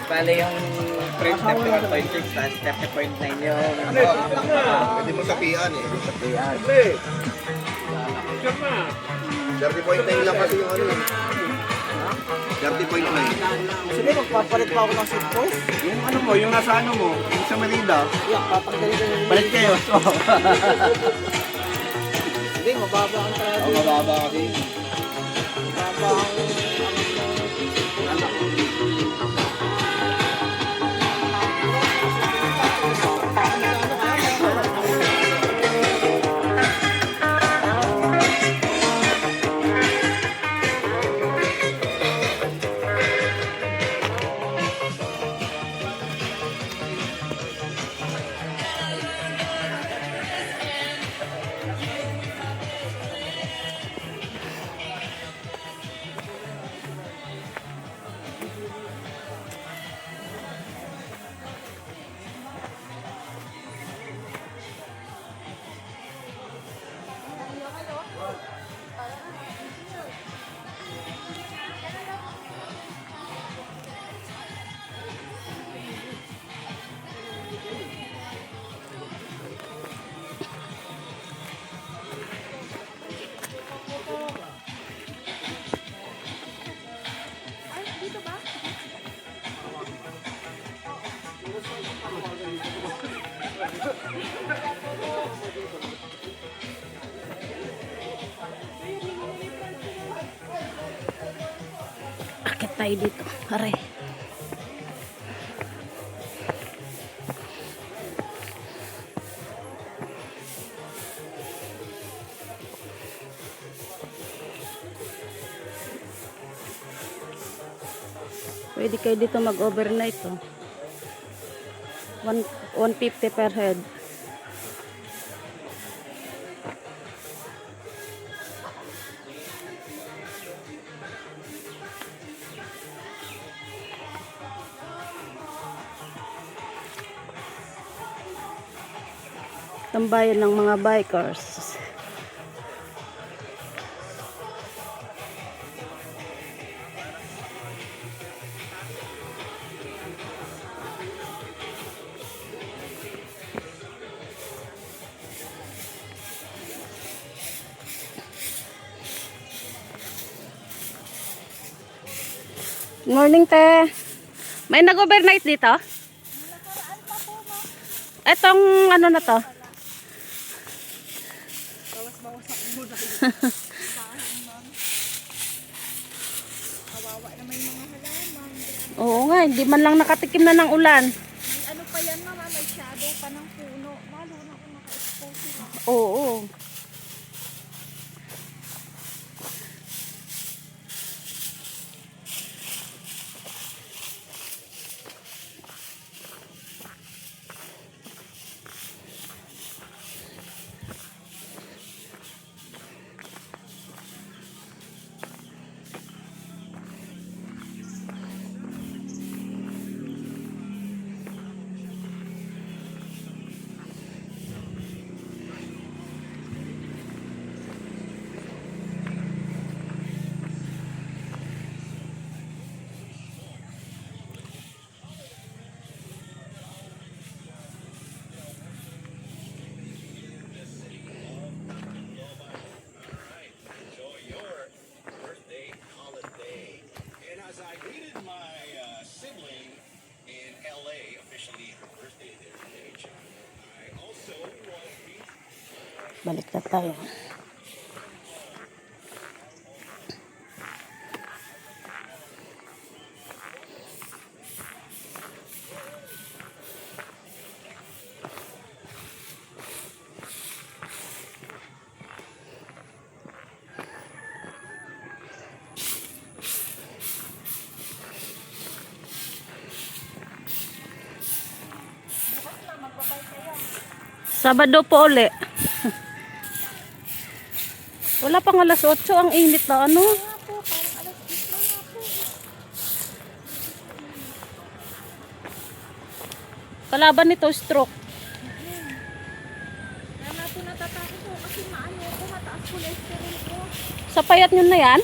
Bale yung print 31.6 tapos 30.9 yung Pwede mo sapian eh. sabihan. 30.9 lang kasi yung ano eh. 30.9. Sige, magpapalit pa ako ng seat post. Yung ano mo, yung nasa ano mo, yung sa Merida. Yeah, tatanggalin ko yung... Balik kayo. Hindi, mababa ang traffic. Mababa kasi. Mababa ang... Akit tayo dito. Aray. Pwede kayo dito mag-overnight. Oh. 150 per head. Tambayan ng mga bikers. Morning, te. May nag-overnight dito? Etong ano na to? Oo nga, hindi man lang nakatikim na ng ulan. May ano pa yan mama, may shadow pa ng puno. Lalo na kung naka-expose sila. Oo. Balik na tayo. Sabado po uli. Wala pang alas 8, ang init na ano. Kalaban nito stroke. Kaya nga po natatakot ko kasi maano ko, mataas cholesterol ko. Sa payat nyo na yan?